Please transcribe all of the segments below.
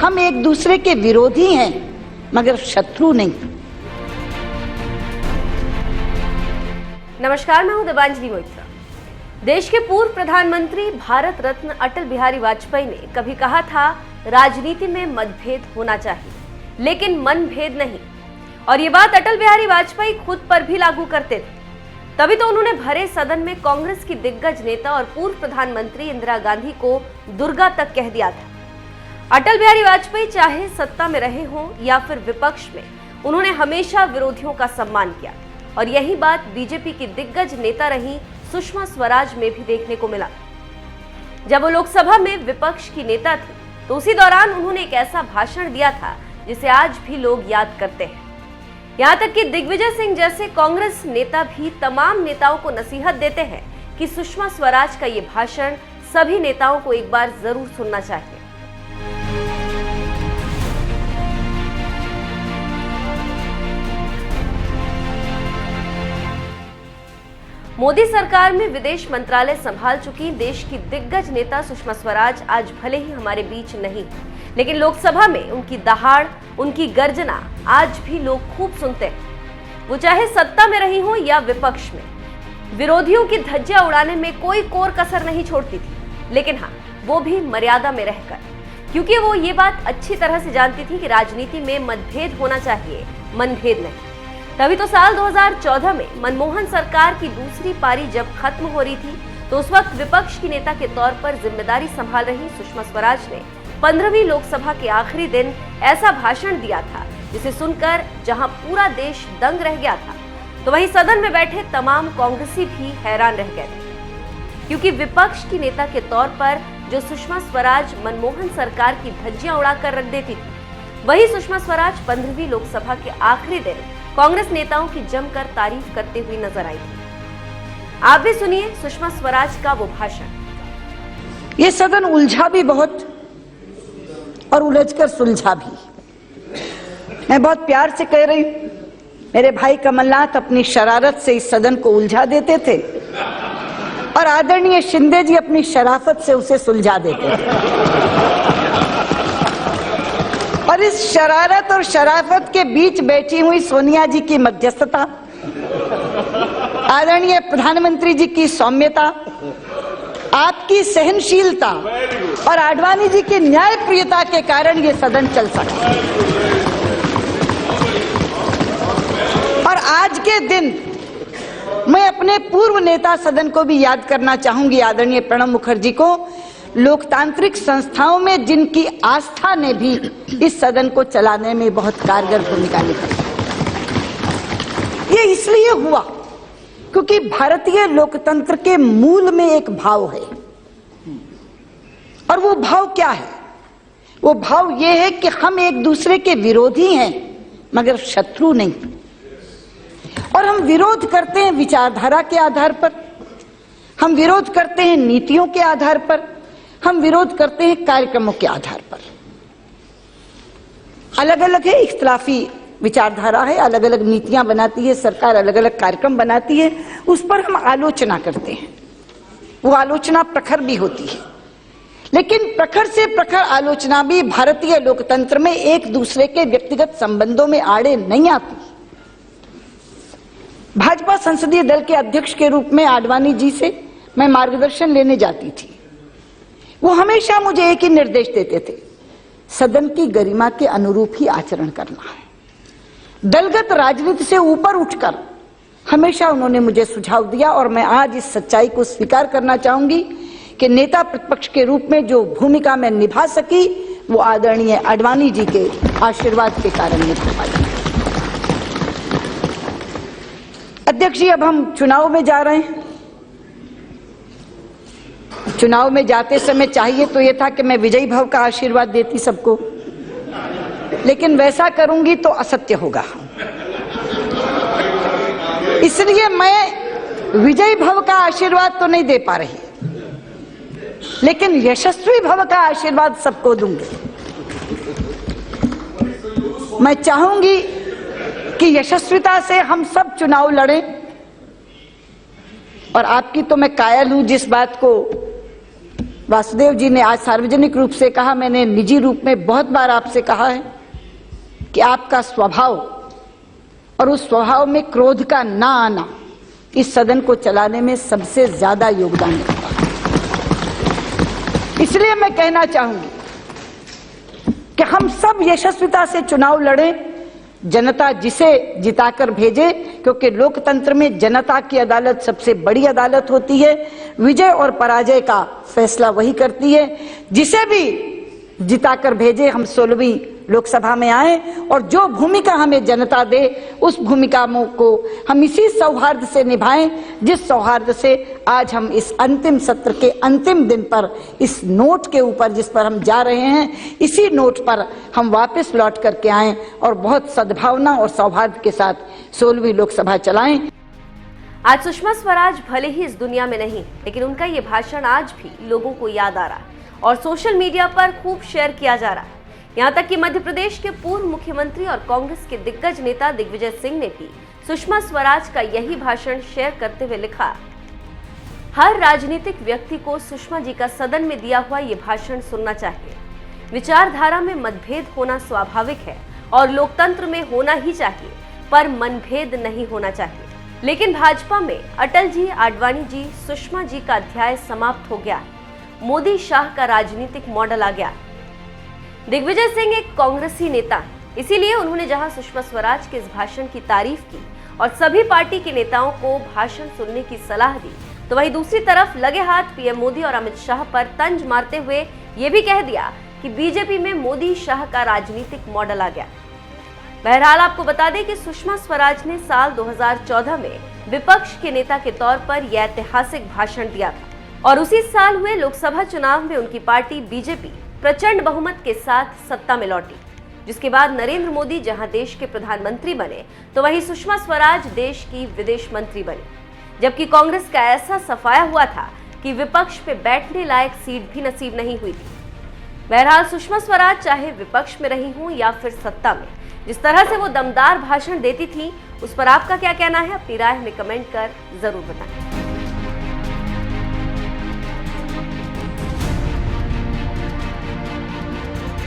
हम एक दूसरे के विरोधी हैं मगर शत्रु नहीं। नमस्कार, मैं हूं देवांजलि मोइत्रा। देश के पूर्व प्रधानमंत्री भारत रत्न अटल बिहारी वाजपेयी ने कभी कहा था, राजनीति में मतभेद होना चाहिए लेकिन मनभेद नहीं। और ये बात अटल बिहारी वाजपेयी खुद पर भी लागू करते थे। तभी तो उन्होंने भरे सदन में कांग्रेस की दिग्गज नेता और पूर्व प्रधानमंत्री इंदिरा गांधी को दुर्गा तक कह दिया था। अटल बिहारी वाजपेयी चाहे सत्ता में रहे हों या फिर विपक्ष में, उन्होंने हमेशा विरोधियों का सम्मान किया। और यही बात बीजेपी की दिग्गज नेता रही सुषमा स्वराज में भी देखने को मिला। जब वो लोकसभा में विपक्ष की नेता थी तो उसी दौरान उन्होंने एक ऐसा भाषण दिया था जिसे आज भी लोग याद करते हैं। यहाँ तक कि दिग्विजय सिंह जैसे कांग्रेस नेता भी तमाम नेताओं को नसीहत देते हैं कि सुषमा स्वराज का ये भाषण सभी नेताओं को एक बार जरूर सुनना चाहिए। मोदी सरकार में विदेश मंत्रालय संभाल चुकी देश की दिग्गज नेता सुषमा स्वराज आज भले ही हमारे बीच नहीं, लेकिन लोकसभा में उनकी दहाड़, उनकी गर्जना आज भी लोग खूब सुनते हैं। वो चाहे सत्ता में रही हो या विपक्ष में, विरोधियों की धज्जियां उड़ाने में कोई कोर कसर नहीं छोड़ती थी। लेकिन हाँ, वो भी मर्यादा में रहकर, क्योंकि वो ये बात अच्छी तरह से जानती थी कि राजनीति में मतभेद होना चाहिए, मनभेद नहीं। तभी तो साल 2014 में मनमोहन सरकार की दूसरी पारी जब खत्म हो रही थी तो उस वक्त विपक्ष की नेता के तौर पर जिम्मेदारी संभाल रही सुषमा स्वराज ने 15वीं लोकसभा के आखिरी दिन ऐसा भाषण दिया था जिसे सुनकर जहां पूरा देश दंग रह गया था, तो वहीं सदन में बैठे तमाम कांग्रेसी भी हैरान रह गए थे। क्योंकि विपक्ष की नेता के तौर पर जो सुषमा स्वराज मनमोहन सरकार की धज्जियां उड़ाकर रख देती थी, वही सुषमा स्वराज 15वीं लोकसभा के आखिरी दिन कांग्रेस नेताओं की जमकर तारीफ करते हुए नजर आई थी। आप भी सुनिए सुषमा स्वराज का वो भाषण। ये सदन उलझा भी बहुत और उलझकर सुलझा भी। मैं बहुत प्यार से कह रही हूं, मेरे भाई कमलनाथ अपनी शरारत से इस सदन को उलझा देते थे और आदरणीय शिंदे जी अपनी शराफत से उसे सुलझा देते थे। और इस शरारत और शराफत के बीच बैठी हुई सोनिया जी की मध्यस्थता, आदरणीय प्रधानमंत्री जी की सौम्यता, आपकी सहनशीलता और आडवाणी जी की न्यायप्रियता के कारण ये सदन चल सका। और आज के दिन मैं अपने पूर्व नेता सदन को भी याद करना चाहूंगी, आदरणीय प्रणब मुखर्जी को, लोकतांत्रिक संस्थाओं में जिनकी आस्था ने भी इस सदन को चलाने में बहुत कारगर भूमिका निभाई। ये इसलिए हुआ क्योंकि भारतीय लोकतंत्र के मूल में एक भाव है। और वो भाव क्या है? वो भाव ये है कि हम एक दूसरे के विरोधी हैं मगर शत्रु नहीं। और हम विरोध करते हैं विचारधारा के आधार पर, हम विरोध करते हैं नीतियों के आधार पर, हम विरोध करते हैं कार्यक्रमों के आधार पर। अलग अलग है, इख्तिलाफी विचारधारा है, अलग अलग नीतियां बनाती है सरकार, अलग अलग कार्यक्रम बनाती है, उस पर हम आलोचना करते हैं। वो आलोचना प्रखर भी होती है, लेकिन प्रखर से प्रखर आलोचना भी भारतीय लोकतंत्र में एक दूसरे के व्यक्तिगत संबंधों में आड़े नहीं आती। भाजपा संसदीय दल के अध्यक्ष के रूप में आडवाणी जी से मैं मार्गदर्शन लेने जाती थी। वो हमेशा मुझे एक ही निर्देश देते थे, सदन की गरिमा के अनुरूप ही आचरण करना है। दलगत राजनीति से ऊपर उठकर हमेशा उन्होंने मुझे सुझाव दिया और मैं आज इस सच्चाई को स्वीकार करना चाहूंगी कि नेता प्रतिपक्ष के रूप में जो भूमिका मैं निभा सकी वो आदरणीय आडवाणी जी के आशीर्वाद के कारण निभा पाई। अध्यक्ष जी, अब हम चुनाव में जा रहे हैं। चुनाव में जाते समय चाहिए तो यह था कि मैं विजयी भव का आशीर्वाद देती सबको, लेकिन वैसा करूंगी तो असत्य होगा। इसलिए मैं विजयी भव का आशीर्वाद तो नहीं दे पा रही, लेकिन यशस्वी भव का आशीर्वाद सबको दूंगी। मैं चाहूंगी कि यशस्विता से हम सब चुनाव लड़ें। और आपकी तो मैं कायल हूं जिस बात को वासुदेव जी ने आज सार्वजनिक रूप से कहा, मैंने निजी रूप में बहुत बार आपसे कहा है कि आपका स्वभाव और उस स्वभाव में क्रोध का ना आना इस सदन को चलाने में सबसे ज्यादा योगदान रखता है। इसलिए मैं कहना चाहूंगी कि हम सब यशस्विता से चुनाव लड़ें, जनता जिसे जिताकर भेजे, क्योंकि लोकतंत्र में जनता की अदालत सबसे बड़ी अदालत होती है। विजय और पराजय का फैसला वही करती है। जिसे भी जिताकर भेजे, हम 16वीं लोकसभा में आए और जो भूमिका हमें जनता दे उस भूमिका को हम इसी सौहार्द से निभाएं, जिस सौहार्द से आज हम इस अंतिम सत्र के अंतिम दिन पर इस नोट के ऊपर जिस पर हम जा रहे हैं, इसी नोट पर हम वापस लौट करके आएं और बहुत सद्भावना और सौहार्द के साथ 16वीं लोकसभा चलाएं। आज सुषमा स्वराज भले ही इस दुनिया में नहीं, लेकिन उनका ये भाषण आज भी लोगों को याद आ रहा है और सोशल मीडिया पर खूब शेयर किया जा रहा है। यहाँ तक कि मध्य प्रदेश के पूर्व मुख्यमंत्री और कांग्रेस के दिग्गज नेता दिग्विजय सिंह ने भी सुषमा स्वराज का यही भाषण शेयर करते हुए लिखा, हर राजनीतिक व्यक्ति को सुषमा जी का सदन में दिया हुआ ये भाषण सुनना चाहिए। विचारधारा में मतभेद होना स्वाभाविक है और लोकतंत्र में होना ही चाहिए, पर मनभेद नहीं होना चाहिए। लेकिन भाजपा में अटल जी, आडवाणी जी, सुषमा जी का अध्याय समाप्त हो गया। मोदी शाह का राजनीतिक मॉडल आ गया। दिग्विजय सिंह एक कांग्रेसी नेता है, इसीलिए उन्होंने जहां सुषमा स्वराज के इस भाषण की तारीफ की और सभी पार्टी के नेताओं को भाषण सुनने की सलाह दी, तो वहीं दूसरी तरफ लगे हाथ पीएम मोदी और अमित शाह पर तंज मारते हुए ये भी कह दिया कि बीजेपी में मोदी शाह का राजनीतिक मॉडल आ गया। बहरहाल आपको बता दें कि सुषमा स्वराज ने साल 2014 में विपक्ष के नेता के तौर पर यह ऐतिहासिक भाषण दिया था और उसी साल हुए लोकसभा चुनाव में उनकी पार्टी बीजेपी प्रचंड बहुमत के साथ सत्ता में लौटी, जिसके बाद नरेंद्र मोदी जहां देश के प्रधानमंत्री बने, तो वहीं सुषमा स्वराज देश की विदेश मंत्री बनी। जबकि कांग्रेस का ऐसा सफाया हुआ था कि विपक्ष पे बैठने लायक सीट भी नसीब नहीं हुई थी। बहरहाल सुषमा स्वराज चाहे विपक्ष में रही हूं या फिर सत्ता में, जिस तरह से वो दमदार भाषण देती थी, उस पर आपका क्या कहना है? अपनी राय हमें कमेंट कर जरूर बताएं।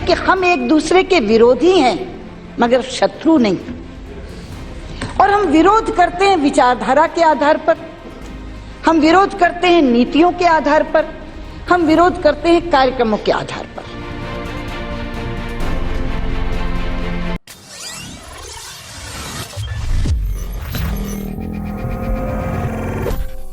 कि हम एक दूसरे के विरोधी हैं मगर शत्रु नहीं, और हम विरोध करते हैं विचारधारा के आधार पर, हम विरोध करते हैं नीतियों के आधार पर, हम विरोध करते हैं कार्यक्रमों के आधार पर।